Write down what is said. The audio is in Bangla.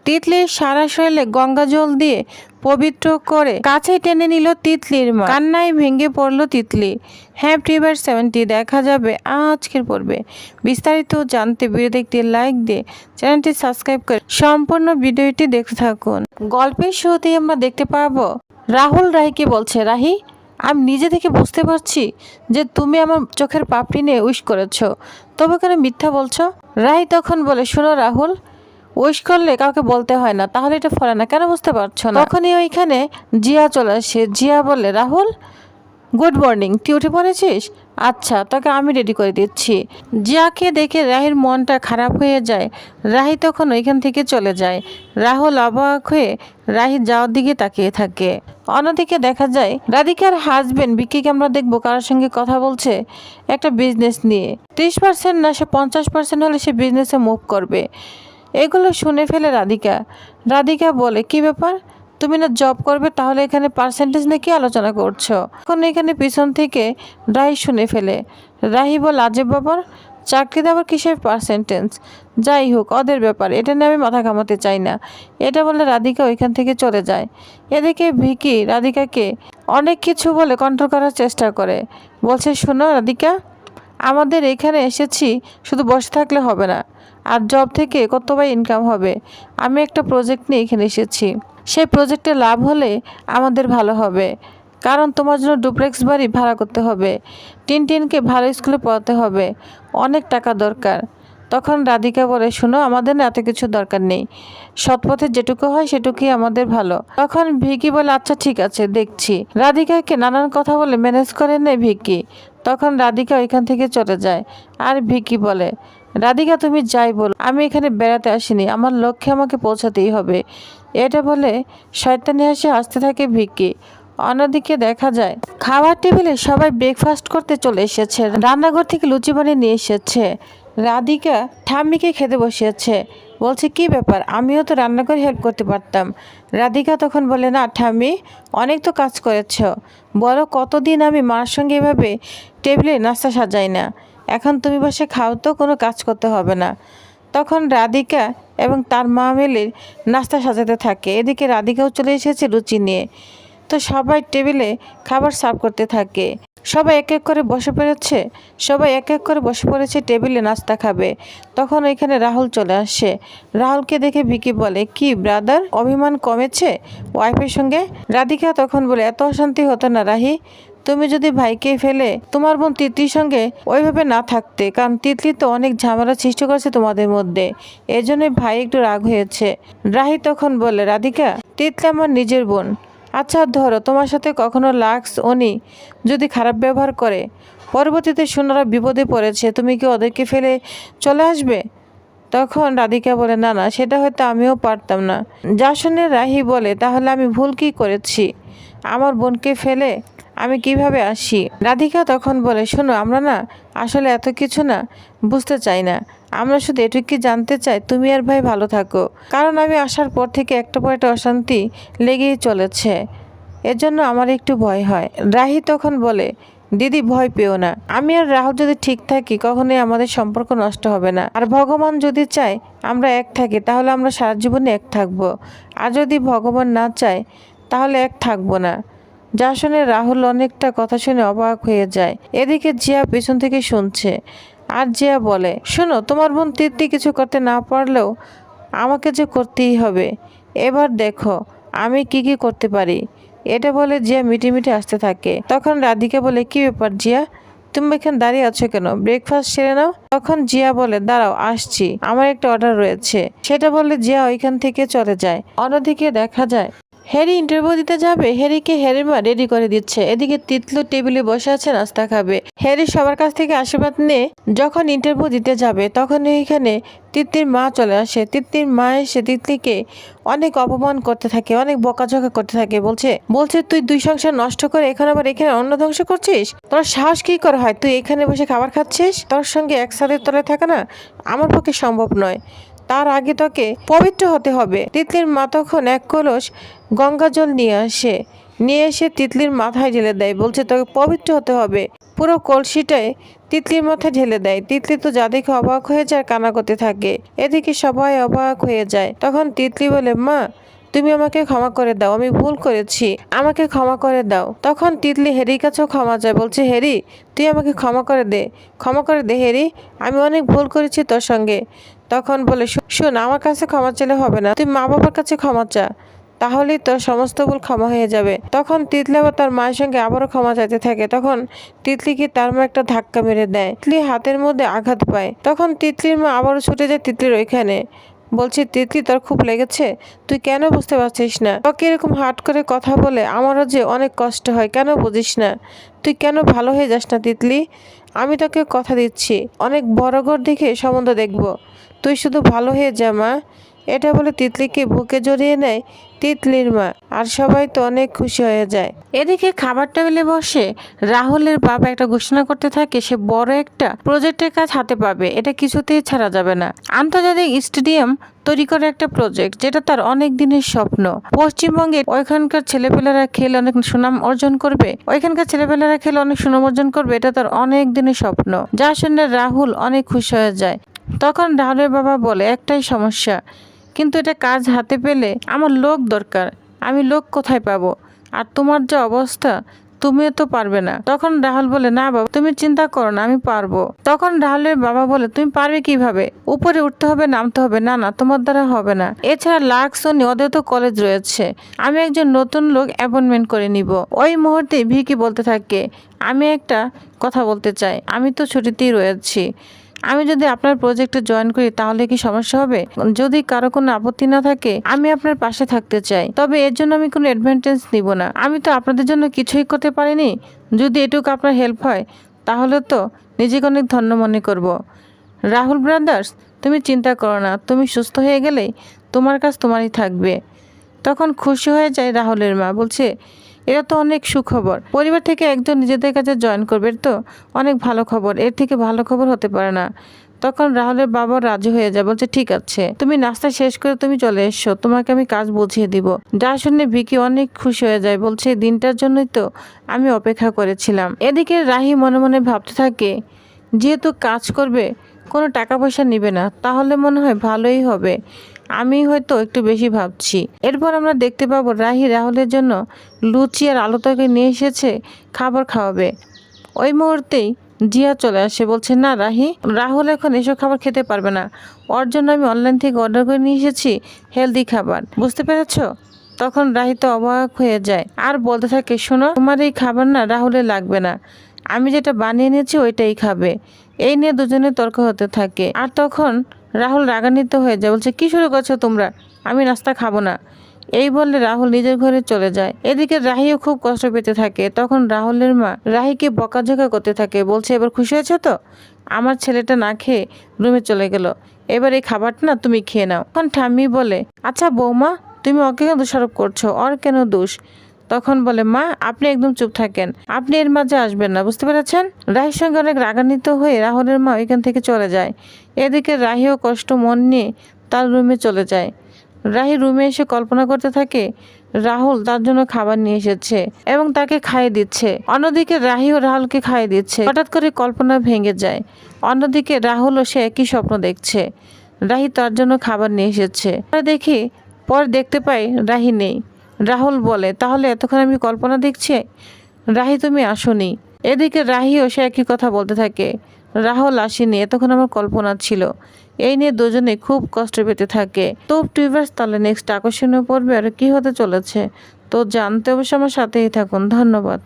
তিতলির সারা শরীরে গঙ্গা জল দিয়ে পবিত্র করে কাছে টেনে নিল তিতলির মা। কান্নায় ভেঙে পড়ল তিতলি। হ্যাপি এভার 70 দেখা যাবে আজকের পর্বে। বিস্তারিত জানতে ভিডিওতে একটি লাইক দিয়ে চ্যানেলটি সাবস্ক্রাইব করে সম্পূর্ণ ভিডিওটি দেখতে থাকুন। গল্পের শুরুতেই আমরা দেখতে পাবো রাহুল রাহিকে বলছে, রাহি আমি নিজে থেকে বুঝতে পারছি যে তুমি আমার চোখের পাপড়ি নিয়ে উইশ করেছো, তবে কেন মিথ্যা বলছো? রাহি তখন বলে, শোনো রাহুল, উইশ করলে কাউকে বলতে হয় না, তাহলে এটা ফলে না, কেন বুঝতে পারছো না? তখনই ওইখানে জিয়া চলে আসে। জিয়া বলে, রাহুল গুড মর্নিং, তুই উঠে পড়েছিস? আচ্ছা তোকে আমি রেডি করে দিচ্ছি। জিয়াকে দেখে রাহির মনটা খারাপ হয়ে যায়। রাহি তখন ওইখান থেকে চলে যায়। রাহুল অবাক হয়ে রাহি যাওয়ার দিকে তাকিয়ে থাকে। অন্যদিকে দেখা যায় রাধিকার হাজবেন্ড বিক্কিকে আমরা দেখবো কারোর সঙ্গে কথা বলছে একটা বিজনেস নিয়ে। 30% না, সে 50% হলে সে বিজনেসে মুভ করবে। এগুলো শুনে ফেলে রাধিকা বলে, কি ব্যাপার, তুমি না জব করবে, তাহলে এখানে পার্সেন্টেজ নিয়ে কি আলোচনা করছো? এখন এখানে পিছন থেকে রাহি শুনে ফেলে। রাহি বলে, আজব ব্যাপার, চাকরিতে আবার কিসের পার্সেন্টেজ? যাই হোক ওদের ব্যাপার, এটা নিয়ে আমি মাথা ঘামাতে চাই না। এটা বলে রাধিকা ওইখান থেকে চলে যায়। এদিকে ভিকি রাধিকাকে অনেক কিছু বলে কন্ট্রোল করার চেষ্টা করে। বলছে, শোনো রাধিকা, আমাদের এখানে এসেছি শুধু বসে থাকলে হবে না, আর জব থেকে কতবার ইনকাম হবে। আমি একটা প্রজেক্ট নিয়ে এখানে এসেছি, সেই প্রজেক্টে লাভ হলে আমাদের ভালো হবে, কারণ তোমার জন্য ডুপ্লেক্স বাড়ি ভাড়া করতে হবে, টিনকে ভালো স্কুলে পড়াতে হবে, অনেক টাকা দরকার। তখন রাধিকা বলে, শোনো আমাদের না এত কিছু দরকার নেই, সৎপথে যেটুকু হয় সেটুকুই আমাদের ভালো। তখন ভিকি বলে, আচ্ছা ঠিক আছে দেখছি। রাধিকাকে নানান কথা বলে ম্যানেজ করে নেয় ভিকি। তখন রাধিকা ওইখান থেকে চলে যায়। আর ভিকি বলে, রাধিকা তুমি যাই বলো, আমি এখানে বেড়াতে আসিনি, আমার লক্ষ্যে আমাকে পৌঁছাতেই হবে। এটা বলে শয়তানি হাসতে থাকে ভিকি। অন্যদিকে দেখা যায় খাবার টেবিলে সবাই ব্রেকফাস্ট করতে চলে এসেছে। রান্নাঘর থেকে লুচি বানিয়ে নিয়ে এসেছে। রাধিকা ঠাম্মিকে খেতে বসিয়েছে। বলছে, কি ব্যাপার, আমিও তো রান্না করে হেল্প করতে পারতাম। রাধিকা তখন বলে, না ঠাম্মি, অনেক তো কাজ করেছ, বলো কতদিন আমি মার সঙ্গে এভাবে টেবিলে নাস্তা সাজাই না, এখন তুমি বসে খাও তো, কোনো কাজ করতে হবে না। তখন রাধিকা এবং তার মা মিলে নাস্তা সাজাতে থাকে। এদিকে রাধিকাও চলে এসেছে লুচি নিয়ে। তো সবাই টেবিলে খাবার সার্ভ করতে থাকে। সবাই এক এক করে বসে পড়েছে টেবিলে নাস্তা খাবে। তখন ওইখানে রাহুল চলে আসে। রাহুলকে দেখে ভিকি বলে, কি ব্রাদার, অভিমান কমেছে ওয়াইফের সঙ্গে? রাধিকা তখন বলে, এত অশান্তি হতো না রাহি, তুমি যদি ভাইকে ফেলে তোমার বোন তিতলির সঙ্গে ওইভাবে না থাকতে, কারণ তিতলি তো অনেক ঝামেলা সৃষ্টি করছে তোমাদের মধ্যে, এজন্যই ভাই একটু রাগ হয়েছে। রাহি তখন বলে, রাধিকা তিতলি আমার নিজের বোন, আচ্ছা ধরো তোমার সাথে কখনো লাক্স উনি যদি খারাপ ব্যবহার করে, পরবর্তীতে সোনারা বিপদে পড়েছে, তুমি কি ওদেরকে ফেলে চলে আসবে? তখন রাধিকা বলে, না না, সেটা হয়তো আমিও পারতাম না। যা শুনে রাহি বলে, তাহলে আমি ভুল কি করেছি, আমার বোনকে ফেলে আমি কিভাবে আসি? রাধিকা তখন বলে, শোনো আমরা না আসলে এত কিছু না বুঝতে চাই না, আমরা শুধু এটুকু জানতে চাই তুমি আর ভাই ভালো থাকো, কারণ আমি আসার পর থেকে একটা পর একটা অশান্তি লেগেই চলেছে, এজন্য আমার একটু ভয় হয়। রাহি তখন বলে, দিদি ভয় পেও না, আমি আর রাহুল যদি ঠিক থাকি কখনোই আমাদের সম্পর্ক নষ্ট হবে না, আর ভগবান যদি চায় আমরা এক থাকি তাহলে আমরা সারা জীবনে এক থাকবো, আর যদি ভগবান না চায় তাহলে এক থাকবো না। যা শুনে রাহুল অনেকটা কথা শুনে অবাক হয়ে যায়। এদিকে জিয়া পেছন থেকে শুনছে। আর জিয়া বলে, শোনো তোমার বোন তিতলি কিছু করতে না পারলেও আমাকে যে করতেই হবে, এবার দেখো আমি কি কি করতে পারি। এটা বলে জিয়া মিটিমিটি আসতে থাকে। তখন রাধিকা বলে, কি ব্যাপার জিয়া, তুমি এখানে দাঁড়িয়ে আছো কেন, ব্রেকফাস্ট সেরে নাও। তখন জিয়া বলে, দাঁড়াও আসছি, আমার একটা অর্ডার রয়েছে। সেটা বলে জিয়া ওইখান থেকে চলে যায়। অন্যদিকে দেখা যায় হ্যারি ইন্টারভিউ দিতে যাবে। হ্যারিকে হ্যারির মা রেডি করে দিচ্ছে। এদিকে তিতলু টেবিলে বসে আছে নাস্তা খাবে। হ্যারি সবার কাছ থেকে আশীর্বাদ নিয়ে যখন ইন্টারভিউ দিতে যাবে তখন এইখানে তিতলির মা চলে আসে। তিতলির মা এসে তিতলিকে অনেক অপমান করতে থাকে, অনেক বকাঝকা করতে থাকে। বলছে তুই দুই সংসার নষ্ট করে এখানে আবার এখানে অন্ন ধ্বংস করছিস, তোর সাহস কি করে হয়, তুই এখানে বসে খাবার খাচ্ছিস, তোর সঙ্গে একসাথে তলে থাকা না আমার পক্ষে সম্ভব নয়, তার আগে তোকে পবিত্র হতে হবে। তিতলির মা তখন এক কলস গঙ্গা জল নিয়ে এসে তিতলির মাথায় ঢেলে দেয়। বলছে তোকে পবিত্র হতে হবে, পুরো কলসিটায় তিতলির মাথায় ঢেলে দেয়। তিতলি তো যা দেখে অবাক হয়ে যায়, কান্না করতে থাকে। এদিকে সবাই অবাক হয়ে যায়। তখন তিতলি বলে, মা তুমি আমাকে ক্ষমা করে দাও, আমি ভুল করেছি, আমাকে ক্ষমা করে দাও। তখন তিতলি হ্যারির কাছেও ক্ষমা চায়, বলছে হ্যারি তুই আমাকে ক্ষমা করে দে, ক্ষমা করে দে হ্যারি, আমি অনেক ভুল করেছি তোর সঙ্গে। তখন বলে, শোন আমার কাছে ক্ষমা চাইলে হবে না, তুই মা বাবার কাছে ক্ষমা চা, তাহলেই তোর সমস্ত ভুল ক্ষমা হয়ে যাবে। তখন তিতলি আবার তার মায়ের সঙ্গে আবারও ক্ষমা চাইতে থাকে। তখন তিতলিকে তার মা একটা ধাক্কা মেরে দেয়। তিতলি হাতের মধ্যে আঘাত পায়। তখন তিতলির মা আবারও ছুটে যায় তিতলির ওইখানে, বলছে তিতলি তোর খুব লেগেছে, তুই কেন বুঝতে পারছিস না? তোকে এরকম হাট করে কথা বলে আমারও যে অনেক কষ্ট হয়, কেন বুঝিস না? তুই কেন ভালো হয়ে যাস না তিতলি? আমি তোকে কথা দিচ্ছি, অনেক বড় ঘর দেখে সম্বন্ধ দেখব, তুই শুধু ভালো হয়ে যা মা। এটা বলে তিতলিকে বুকে জড়িয়ে নেয় তিতলির মা, আর সবাই তো অনেক খুশি হয়ে যায়। এদিকে খাবার টেবিলে বসে রাহুলের বাবা একটা ঘোষণা করতে থাকে, সে বড় একটা প্রজেক্টের কাজ হাতে পাবে, এটা কিছুতেই ছাড়া যাবে না। আন্তর্জাতিক স্টেডিয়াম তৈরি করে একটা প্রজেক্ট, যেটা তার অনেক দিনের স্বপ্ন। পশ্চিমবঙ্গের ওইখানকার ছেলেপেলেরা খেলে অনেক সুনাম অর্জন করবে, এটা তার অনেক দিনের স্বপ্ন। যা শুনে রাহুল অনেক খুশি হয়ে যায়। তখন রাহুলের বাবা বলে, একটাই সমস্যা, কিন্তু এটা কাজ হাতে পেলে আমার লোক দরকার, আমি লোক কোথায় পাবো? আর তোমার যে অবস্থা, তুমিও তো পারবে না। তখন রাহুল বলে, না বাবা তুমি চিন্তা করো না, আমি পারবো। তখন রাহুলের বাবা বলে, তুমি পারবে কিভাবে? উপরে উঠতে হবে, নামতে হবে? না না, তোমার দ্বারা হবে না। এছাড়া লাক্স সোনি ওদের তো কলেজ রয়েছে, আমি একজন নতুন লোক অ্যাপয়েন্টমেন্ট করে নিব। ওই মুহূর্তে ভিকি বলতে থাকে, আমি একটা কথা বলতে চাই, আমি তো ছুটিতেই রয়েছি, আমি যদি আপনার প্রজেক্টে জয়েন করি তাহলে কি সমস্যা হবে? যদি কারো কোনো আপত্তি না থাকে, আমি আপনার পাশে থাকতে চাই, তবে এর জন্য আমি কোনো অ্যাডভান্টেজ নিব না। আমি তো আপনাদের জন্য কিছুই করতে পারিনি, যদি এটুকু আপনার হেল্প হয় তাহলে তো নিজেকে অনেক ধন্য মনে করব। রাহুল ব্রাদার্স, তুমি চিন্তা করো না, তুমি সুস্থ হয়ে গেলেই তোমার কাজ তোমারই থাকবে। তখন খুশি হয়ে যায় রাহুলের মা, বলছে এটা তো অনেক সুখবর, পরিবার থেকে একজন নিজেদের কাছে জয়েন করবে, তো অনেক ভালো খবর, এর থেকে ভালো খবর হতে পারে না। তখন রাহুলের বাবা রাজি হয়ে যায়, বলছে ঠিক আছে, তুমি নাস্তা শেষ করে তুমি চলে এসো, তোমাকে আমি কাজ বুঝিয়ে দিব। যা শুনে ভিকি অনেক খুশি হয়ে যায়, বলছে দিনটার জন্যই তো আমি অপেক্ষা করেছিলাম। এদিকে রাহি মনে মনে ভাবতে থাকে, যেহেতু কাজ করবে, কোনো টাকা পয়সা নিবে না, তাহলে মনে হয় ভালোই হবে, আমি হয়তো একটু বেশি ভাবছি। এরপর আমরা দেখতে পাবো রাহি রাহুলের জন্য লুচি আর আলু তরকারি নিয়ে এসেছে, খাবার খাওয়াবে। ওই মুহূর্তেই জিয়া চলে আসে, বলছে না রাহুল এখন এসব খাবার খেতে পারবে না, ওর জন্য আমি অনলাইন থেকে অর্ডার করে নিয়ে এসেছি হেলদি খাবার, বুঝতে পেরেছো? তখন রাহি তো অবাক হয়ে যায় আর বলতে থাকে, শোনো তোমার এই খাবার না রাহুলের লাগবে না, আমি যেটা বানিয়ে নিয়েছি ওইটাই খাবে। এই নিয়ে দুজনে তর্ক হতে থাকে। আর তখন রাহুল রাগান্বিত হয়ে যায়, বলছে কি শুরু করছো তোমরা, আমি নাস্তা খাবো না। এই বললে রাহুল নিজের ঘরে চলে যায়। এদিকে রাহিও খুব কষ্ট পেতে থাকে। তখন রাহুলের মা রাহিকে বকাঝকা করতে থাকে, বলছে এবার খুশি হয়েছে তো, আমার ছেলেটা না খেয়ে রুমে চলে গেল, এবার এই খাবারটা না তুমি খেয়ে নাও। তখন ঠাম্মি বলে, আচ্ছা বৌমা তুমি ওকে কেন দোষারোপ করছো, ওর কেন দোষ? তখন বলে, মা আপনি একদম চুপ থাকেন, আপনি এর মাঝে আসবেন না, বুঝতে পেরেছেন? রাহির সঙ্গে অনেক রাগান্বিত হয়ে রাহুলের মা ওইখান থেকে চলে যায়। এদিকে রাহিও কষ্ট মন নিয়ে তার রুমে চলে যায়। রাহি রুমে এসে কল্পনা করতে থাকে রাহুল তার জন্য খাবার নিয়ে এসেছে এবং তাকে খাইয়ে দিচ্ছে। অন্যদিকে রাহিও রাহুলকে খাইয়ে দিচ্ছে। হঠাৎ করে কল্পনা ভেঙে যায়। অন্যদিকে রাহুলও সে একই স্বপ্ন দেখছে, রাহি তার জন্য খাবার নিয়ে এসেছে। দেখি পরে দেখতে পাই রাহি নেই। রাহুল বলে, তাহলে এতক্ষণ আমি কল্পনা দেখছি, রাহি তুমি আসোনি। এদিকে রাহিও সে একই কথা বলতে থাকে, রাহুল আসেনি, এতক্ষণ আমার কল্পনা ছিল। এই নিয়ে দুজনে খুব কষ্ট পেতে থাকে। তো টিউবার্স, তাহলে নেক্সট আকর্ষণীয় পর্বে আর কি হতে চলেছে তো জানতে অবশ্যই আমার সাথেই থাকুন। ধন্যবাদ।